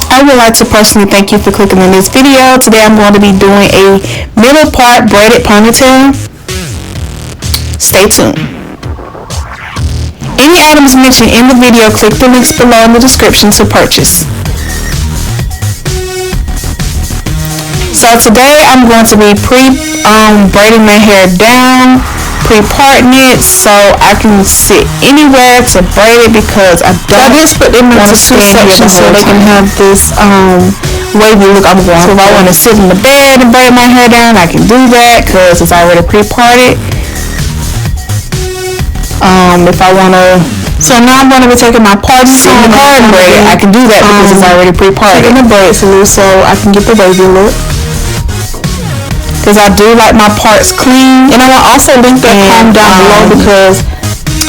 I would like to personally thank you for clicking on this video. Today I'm going to be doing a middle part braided ponytail. Stay tuned. Any items mentioned in the video, click the links below in the description to purchase. So today I'm going to be braiding my hair down, pre-parting it so I can sit anywhere to braid it, because I just put them into two sections so they can have this wavy look I'm going. So if I want to sit in the bed and braid my hair down, I can do that because it's already pre-parted. If I want to, so now I'm going to be taking my parts in the card braid. I can do that because it's already pre-parted. Taking the braids loose so I can get the wavy look, because I do like my parts clean. And I will also link that comb down below, because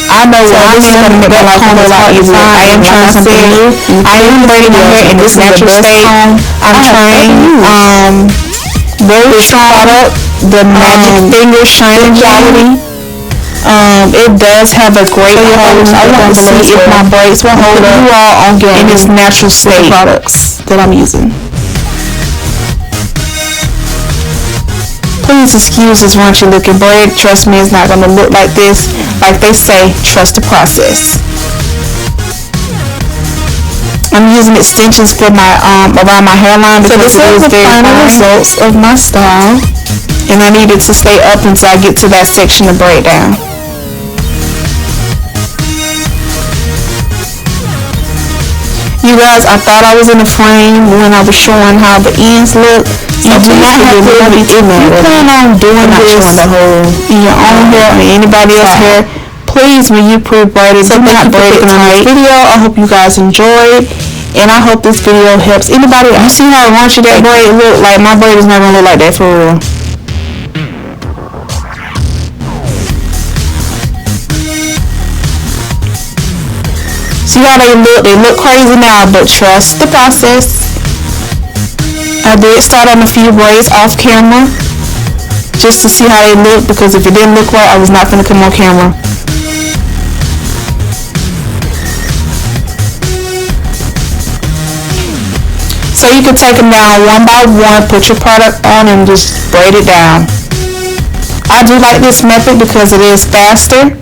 I know what I'm going to make my life a lot easier. I am trying something new. I am braiding my hair in this natural state. I'm trying very strong product, the Magic Finger Shining Quality. It does have a great hold. I want to see if my braids will hold up in this natural state products that I'm using. Please excuse this raunchy looking braid. Trust me, it's not going to look like this. Like they say, trust the process. I'm using extensions for my around my hairline because it is very fine. So this is the final results of my style, and I need it to stay up until I get to that section to braid down. You guys, I thought I was in the frame when I was showing how the ends look. You do not have to be in there. You plan on doing this in your own hair or anybody else's hair, please, when you pre-braid it, do not braid it on this video. I hope you guys enjoyed, and I hope this video helps anybody. You see how raunchy that braid look? Like, my braid is not going to look like that for real. See how they look? They look crazy now, but trust the process. I did start on a few braids off camera just to see how they look, because if it didn't look right, I was not going to come on camera. So you can take them down one by one, put your product on, and just braid it down. I do like this method because it is faster.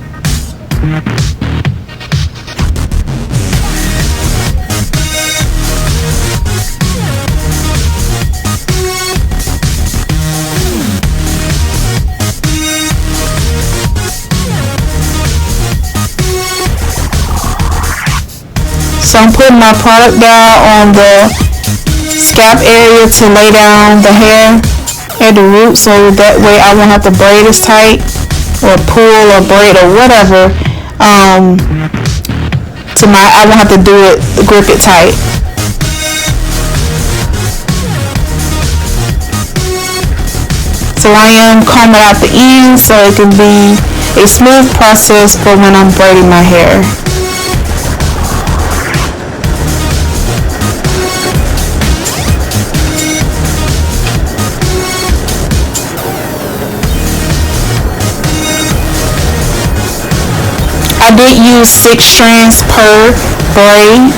So I'm putting my product down on the scalp area to lay down the hair at the root, so that way I won't have to braid as tight or pull or braid or whatever. I won't have to grip it tight. So I am combing out the ends so it can be a smooth process for when I'm braiding my hair. I did use 6 strands per braid.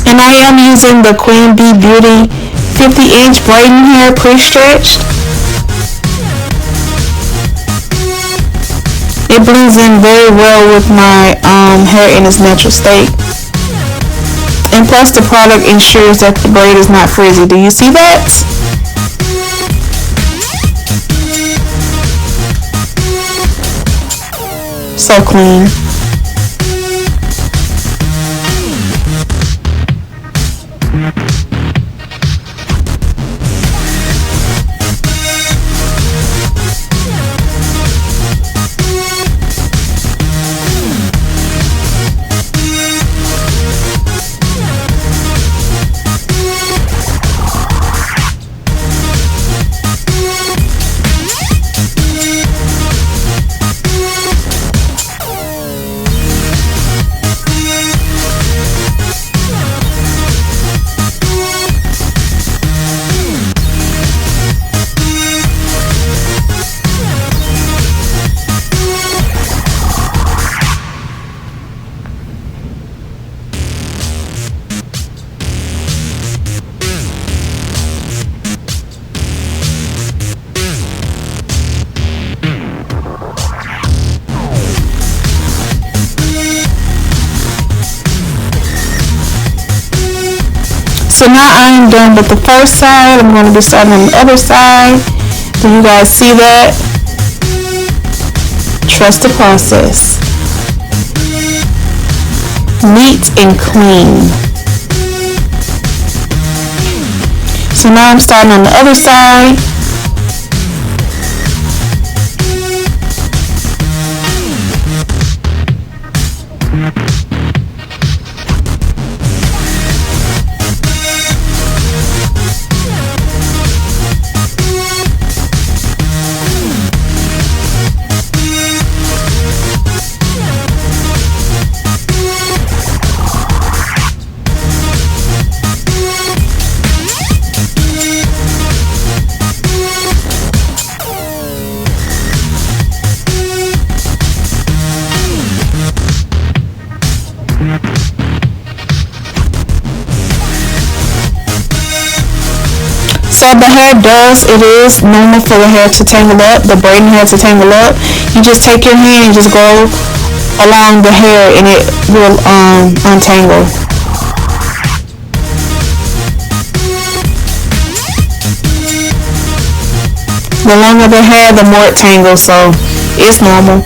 And I am using the Queen Bee Beauty 50-inch braiding hair pre-stretched. It blends in very well with my hair in its natural state. And plus the product ensures that the braid is not frizzy. Do you see that? so clean. So now I am done with the first side. I'm going to be starting on the other side. Do you guys see that? Trust the process. Neat and clean. So now I'm starting on the other side. So the hair it is normal for the hair to tangle up, the braiding hair to tangle up. You just take your hand and just go along the hair and it will untangle. The longer the hair, the more it tangles, so it's normal.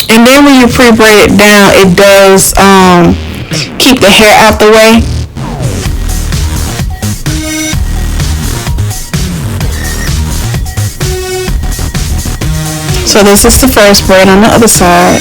And then when you pre-braid it down, it does keep the hair out the way. So this is the first braid on the other side.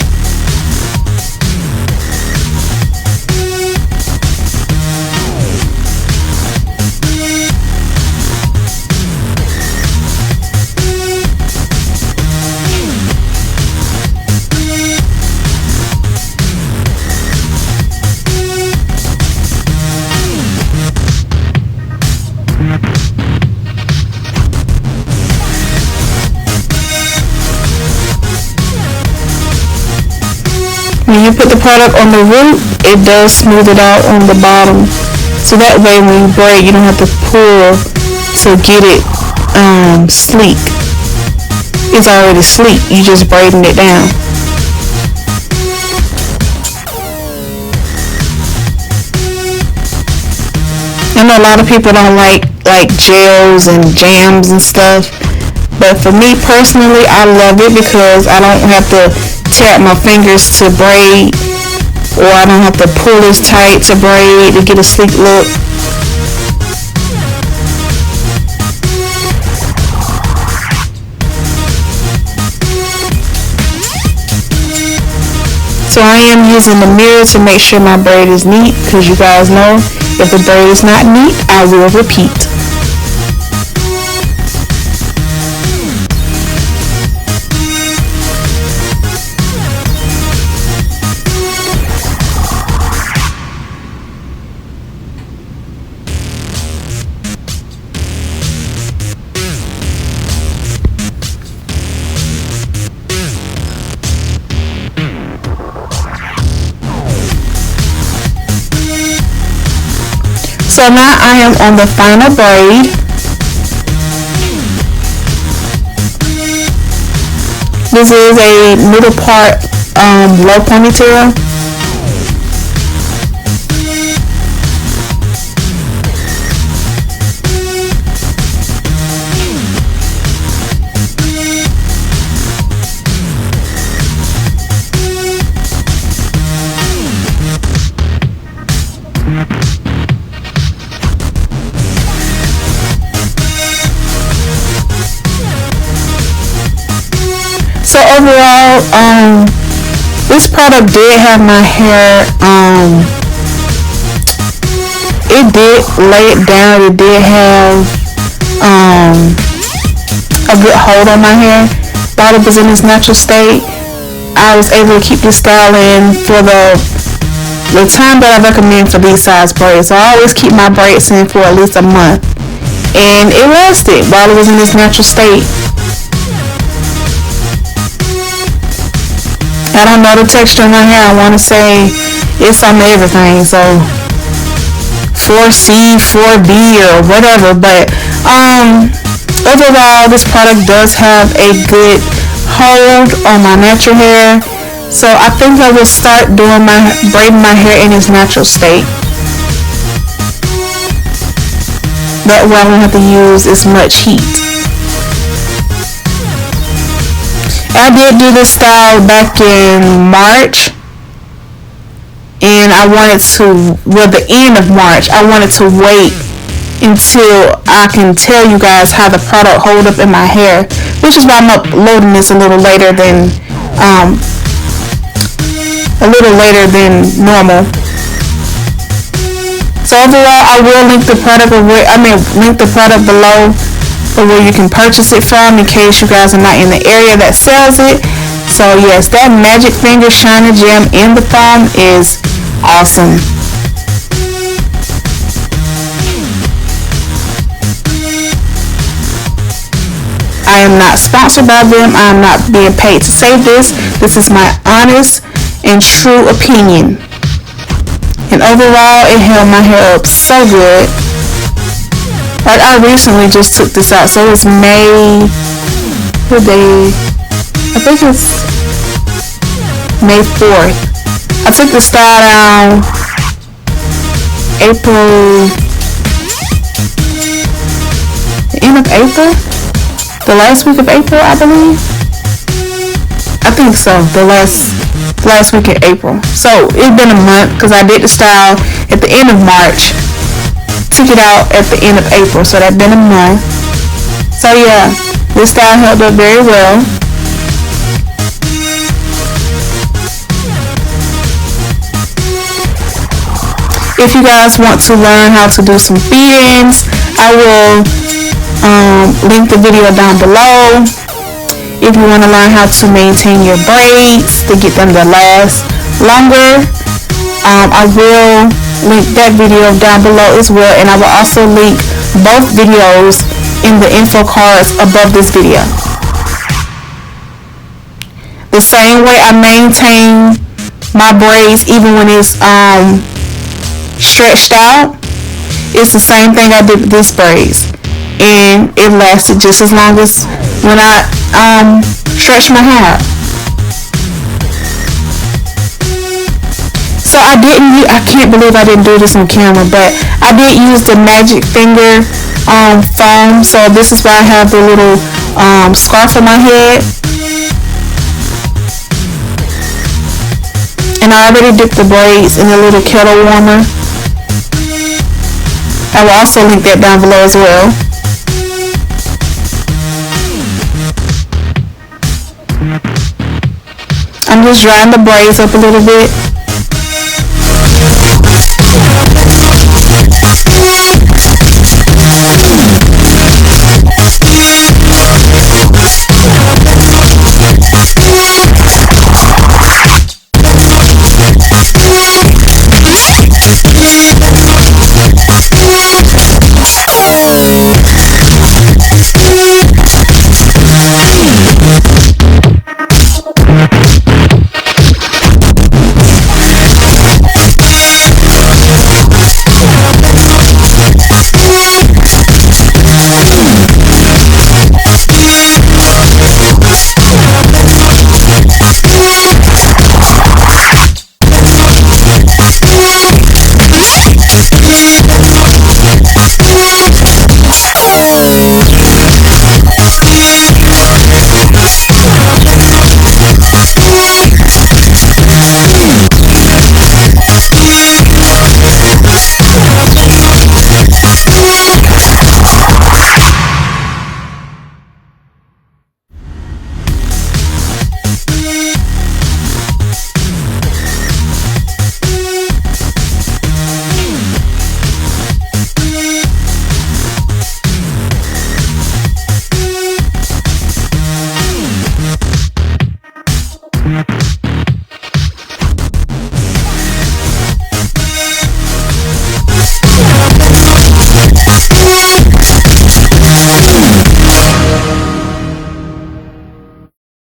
When you put the product on the root, it does smooth it out on the bottom. So that way when you braid, you don't have to pull to get it sleek. It's already sleek. You just braiding it down. I know a lot of people don't like gels and jams and stuff. But for me personally, I love it because I don't have to tap my fingers to braid, or I don't have to pull as tight to braid to get a sleek look. So I am using the mirror to make sure my braid is neat, because you guys know if the braid is not neat, I will repeat. So now I am on the final braid. This is a middle part low ponytail. So overall, this product did have my hair, it did lay it down. It did have a good hold on my hair. While it was in its natural state, I was able to keep this style in for the time that I recommend for these size braids. So I always keep my braids in for at least a month, and it lasted while it was in its natural state. I don't know the texture of my hair. I want to say it's some everything, so 4C, 4B, or whatever. But overall, this product does have a good hold on my natural hair. So I think I will start braiding my hair in its natural state. That way I won't have to use as much heat. I did do this style back in March, and I wanted to, the end of March, I wanted to wait until I can tell you guys how the product hold up in my hair, which is why I'm uploading this a little later than normal. So overall, I will link the product below or where you can purchase it from in case you guys are not in the area that sells it. So yes, that Magic Finger Shiner Gem in the foam is awesome. I am not sponsored by them. I am not being paid to say this. This is my honest and true opinion. And overall, it held my hair up so good. Like, I recently just took this out, so it's May, what day? I think it's May 4th. I took the style down the end of April? The last week of April, I believe? I think so, the last week of April. So, it's been a month, because I did the style at the end of March. Took it out at the end of April, so that's been a month. So yeah, this style held up very well. If you guys want to learn how to do some feed-ins, I will link the video down below. If you want to learn how to maintain your braids to get them to last longer, I will link that video down below as well, and I will also link both videos in the info cards above this video. The same way I maintain my braids even when it's stretched out, it's the same thing I did with this braids, and it lasted just as long as when I stretched my hair. So I can't believe I didn't do this on camera, but I did use the Magic Finger foam. So this is why I have the little scarf on my head. And I already dipped the braids in a little kettle warmer. I will also link that down below as well. I'm just drying the braids up a little bit.